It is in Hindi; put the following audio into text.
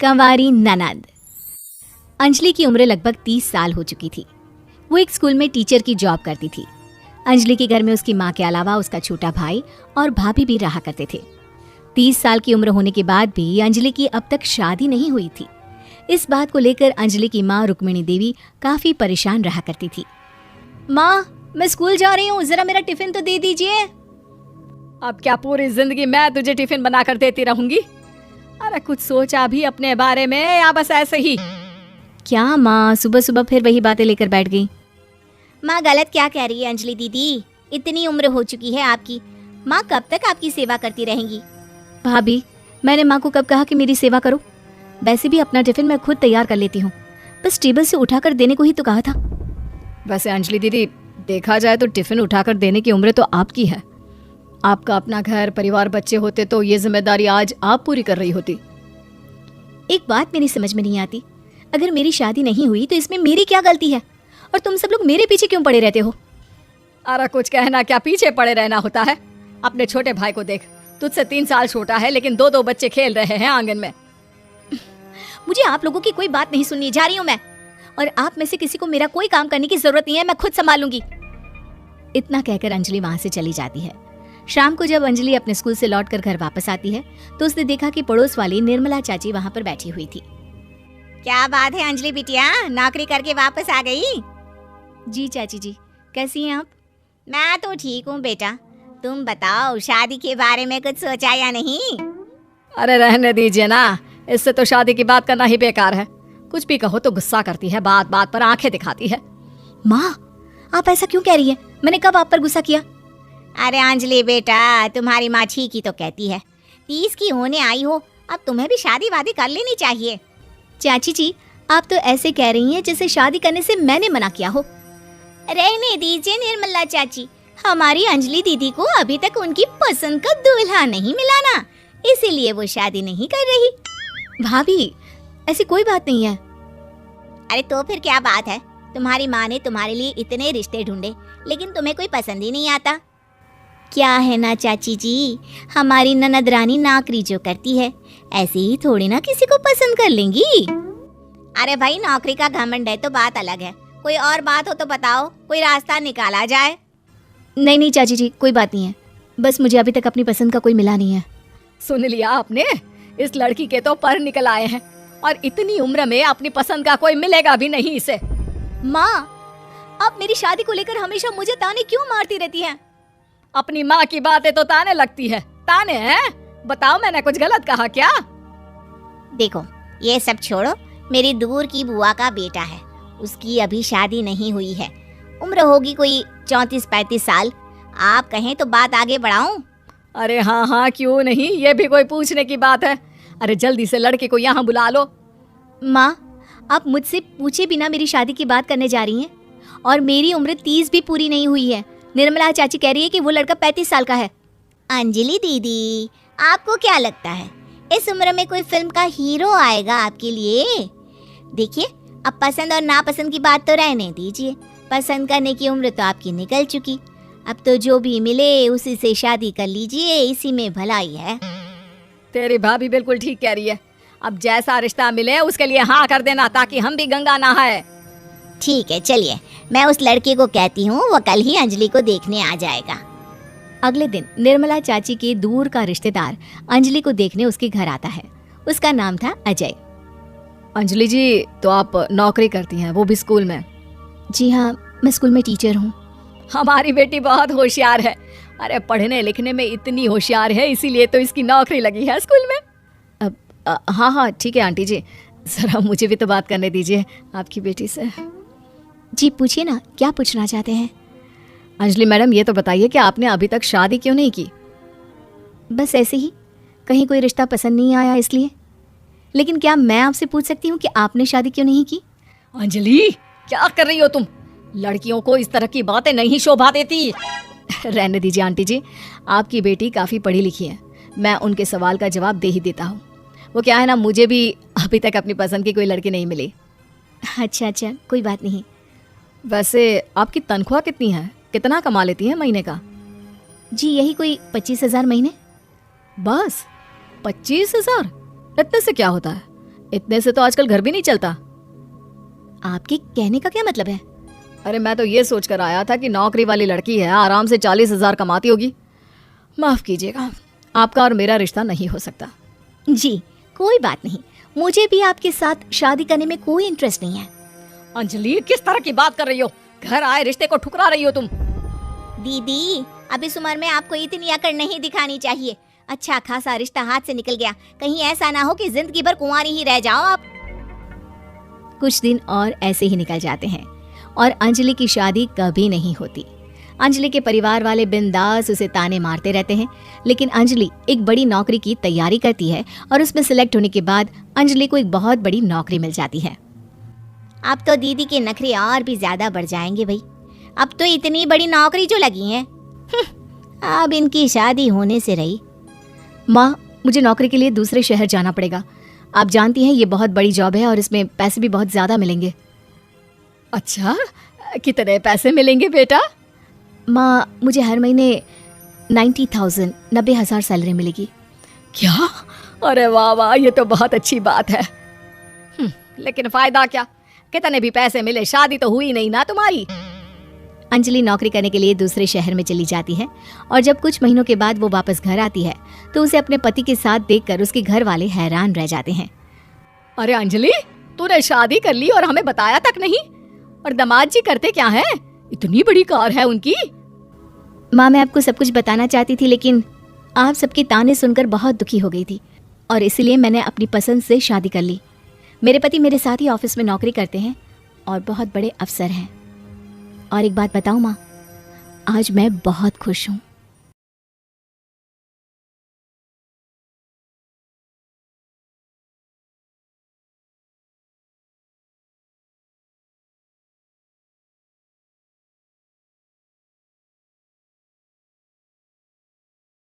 कंवारी ननद। अंजलि की उम्र लगभग 30 साल हो चुकी थी। वो एक स्कूल में टीचर की जॉब करती थी। अंजलि के घर में उसकी माँ के अलावा उसका छोटा भाई और भाभी भी रहा करते थे। 30 साल की उम्र होने के बाद भी अंजलि की अब तक शादी नहीं हुई थी। इस बात को लेकर अंजलि की माँ रुक्मिणी देवी काफी परेशान रहा करती थी। माँ, मैं स्कूल जा रही हूँ, जरा मेरा टिफिन तो दे दीजिए। अब क्या पूरी जिंदगी मैं तुझे टिफिन बनाकर देती रहूंगी? अरे कुछ सोचा भी अपने बारे में या बस ऐसे ही? क्या माँ, सुबह सुबह फिर वही बातें लेकर बैठ गई। माँ गलत क्या कह रही है अंजलि दीदी, इतनी उम्र हो चुकी है आपकी, माँ कब तक आपकी सेवा करती रहेंगी? भाभी, मैंने माँ को कब कहा कि मेरी सेवा करो? वैसे भी अपना टिफिन मैं खुद तैयार कर लेती हूँ, बस टेबल से उठाकर देने को ही तो कहा था। वैसे अंजलि दीदी, देखा जाए तो टिफिन उठाकर देने की उम्र तो आपकी है। आपका अपना घर परिवार बच्चे होते तो ये जिम्मेदारी आज आप पूरी कर रही होती। एक बात मेरी समझ में नहीं आती, अगर मेरी शादी नहीं हुई तो इसमें मेरी क्या गलती है, और तुम सब लोग मेरे पीछे क्यों पड़े रहते हो? अरे कुछ कहना क्या पीछे पड़े रहना होता है? अपने छोटे भाई को देख, तुझसे 3 साल छोटा है लेकिन 2-2 बच्चे खेल रहे हैं आंगन में। मुझे आप लोगों की कोई बात नहीं सुननी, जा रही हूँ मैं, और आप में से किसी को मेरा कोई काम करने की जरूरत नहीं है, मैं खुद संभाल लूंगी। इतना कहकर अंजलि वहां से चली जाती है। शाम को जब अंजलि अपने स्कूल से लौटकर घर वापस आती है तो उसने देखा कि पड़ोस वाली निर्मला चाची वहां पर बैठी हुई थी। क्या बात है अंजलि बिटिया, नौकरी करके वापस आ गई? जी चाची जी, कैसी हैं आप? मैं तो ठीक हूँ बेटा, तुम बताओ शादी के बारे में कुछ सोचा या नहीं? अरे रहने दीजिए ना, इससे तो शादी की बात करना ही बेकार है। कुछ भी कहो तो गुस्सा करती है, बात बात पर आंखें दिखाती है। माँ, आप ऐसा क्यों कह रही है? मैंने कब आप पर गुस्सा किया? अरे अंजलि बेटा, तुम्हारी माँ ठीक ही तो कहती है, 30 की होने आई हो, अब तुम्हें भी शादी वादी कर लेनी चाहिए। चाची जी, आप तो ऐसे कह रही हैं जैसे शादी करने से मैंने मना किया हो। रहने दीजिए निर्मला चाची, हमारी अंजलि दीदी को अभी तक उनकी पसंद का दूल्हा नहीं मिला ना, इसीलिए वो शादी नहीं कर रही। भाभी, ऐसी कोई बात नहीं है। अरे तो फिर क्या बात है? तुम्हारी माँ ने तुम्हारे लिए इतने रिश्ते ढूंढे लेकिन तुम्हें कोई पसंद ही नहीं आता। क्या है ना चाची जी, हमारी ननद रानी नौकरी जो करती है, ऐसे ही थोड़ी ना किसी को पसंद कर लेंगी। अरे भाई, नौकरी का घमंड है तो बात अलग है, कोई और बात हो तो बताओ, कोई रास्ता निकाला जाए। नहीं नहीं चाची जी, कोई बात नहीं है, बस मुझे अभी तक अपनी पसंद का कोई मिला नहीं है। सुन लिया आपने, इस लड़की के तो पर निकल आए हैं और इतनी उम्र में अपनी पसंद का कोई मिलेगा भी नहीं इसे। माँ, आप मेरी शादी को लेकर हमेशा मुझे ताने क्यों मारती रहती हैं? अपनी माँ की बातें तो ताने लगती है। ताने हैं? बताओ, मैंने कुछ गलत कहा क्या? देखो, ये सब छोड़ो, मेरी दूर की बुआ का बेटा है, उसकी अभी शादी नहीं हुई है, उम्र होगी कोई 34-35 साल। आप कहें तो बात आगे बढ़ाऊं? अरे हाँ हाँ, क्यों नहीं, ये भी कोई पूछने की बात है। अरे जल्दी से लड़के को यहाँ बुला लो। माँ, आप मुझसे पूछे बिना मेरी शादी की बात करने जा रही हैं, और मेरी उम्र 30 भी पूरी नहीं हुई है। निर्मला चाची कह रही है कि वो लड़का 35 साल का है। अंजलि दीदी, आपको क्या लगता है इस उम्र में कोई फिल्म का हीरो आएगा आपके लिए? देखिए, अब पसंद और नापसंद की बात तो रहने दीजिए, पसंद करने की उम्र तो आपकी निकल चुकी, अब तो जो भी मिले उसी से शादी कर लीजिए, इसी में भलाई है। तेरी भाभी बिल्कुल ठीक कह रही है, अब जैसा रिश्ता मिले उसके लिए हाँ कर देना, ताकि हम भी गंगा नहाए। ठीक है, चलिए, मैं उस लड़के को कहती हूँ, वो कल ही अंजलि को देखने आ जाएगा। अगले दिन निर्मला चाची के दूर का रिश्तेदार अंजलि को देखने उसके घर आता है। उसका नाम था अजय। अंजलि जी, तो आप नौकरी करती हैं, वो भी स्कूल में? जी हाँ, मैं स्कूल में टीचर हूँ। हमारी बेटी बहुत होशियार है। अरे पढ़ने लिखने में इतनी होशियार है, इसीलिए तो इसकी नौकरी लगी है स्कूल में। हाँ हाँ ठीक है आंटी जी, जरा मुझे भी तो बात करने दीजिए आपकी बेटी से। जी पूछिए ना, क्या पूछना चाहते हैं? अंजलि मैडम, ये तो बताइए कि आपने अभी तक शादी क्यों नहीं की? बस ऐसे ही, कहीं कोई रिश्ता पसंद नहीं आया इसलिए। लेकिन क्या मैं आपसे पूछ सकती हूँ कि आपने शादी क्यों नहीं की? अंजलि, क्या कर रही हो तुम? लड़कियों को इस तरह की बातें नहीं शोभा देती। रहने दीजिए आंटी जी, आपकी बेटी काफ़ी पढ़ी लिखी है, मैं उनके सवाल का जवाब दे ही देता हूँ। वो क्या है ना, मुझे भी अभी तक अपनी पसंद की कोई लड़की नहीं मिली। अच्छा, कोई बात नहीं। वैसे आपकी तनख्वाह कितनी है, कितना कमा लेती हैं महीने का? जी यही कोई 25,000 महीने। बस 25,000? इतने से क्या होता है? इतने से तो आजकल घर भी नहीं चलता। आपके कहने का क्या मतलब है? अरे मैं तो ये सोच कर आया था कि नौकरी वाली लड़की है, आराम से 40,000 कमाती होगी। माफ कीजिएगा, आपका और मेरा रिश्ता नहीं हो सकता। जी कोई बात नहीं, मुझे भी आपके साथ शादी करने में कोई इंटरेस्ट नहीं है। अंजलि, किस तरह की बात कर रही हो? घर आए रिश्ते को ठुकरा रही हो तुम। दीदी अब इस उम्र में आपको इतनी अकड़ नहीं दिखानी चाहिए। अच्छा खासा रिश्ता हाथ से निकल गया, कहीं ऐसा ना हो कि जिंदगी भर कुंवारी ही रह जाओ आप। कुछ दिन और ऐसे ही निकल जाते हैं और अंजलि की शादी कभी नहीं होती। अंजलि के परिवार वाले बिंदास उसे ताने मारते रहते हैं, लेकिन अंजलि एक बड़ी नौकरी की तैयारी करती है और उसमें सिलेक्ट होने के बाद अंजलि को एक बहुत बड़ी नौकरी मिल जाती है। अब तो दीदी के नखरे और भी ज्यादा बढ़ जाएंगे भाई, अब तो इतनी बड़ी नौकरी जो लगी है, अब इनकी शादी होने से रही। माँ, मुझे नौकरी के लिए दूसरे शहर जाना पड़ेगा। आप जानती हैं ये बहुत बड़ी जॉब है और इसमें पैसे भी बहुत ज्यादा मिलेंगे। अच्छा, कितने पैसे मिलेंगे बेटा? माँ मुझे हर महीने 90,000 सैलरी मिलेगी। क्या? अरे वाह वाह, ये तो बहुत अच्छी बात है। लेकिन फायदा क्या? कितने भी पैसे मिले, शादी तो हुई नहीं ना तुम्हारी। अंजलि नौकरी करने के लिए दूसरे शहर में चली जाती है और जब कुछ महीनों के बाद वो वापस घर आती है तो उसे अपने पति के साथ देखकर उसके घर वाले हैरान रह जाते हैं। अरे अंजलि, तूने शादी कर ली और हमें बताया तक नहीं। और दामाद जी करते क्या हैं? इतनी बड़ी कार है उनकी। माँ मैं आपको सब कुछ बताना चाहती थी, लेकिन आप सबके ताने सुनकर बहुत दुखी हो गई थी और इसीलिए मैंने अपनी पसंद से शादी कर ली। मेरे पति मेरे साथ ही ऑफिस में नौकरी करते हैं और बहुत बड़े अफसर हैं। और एक बात बताऊं माँ, आज मैं बहुत खुश हूँ।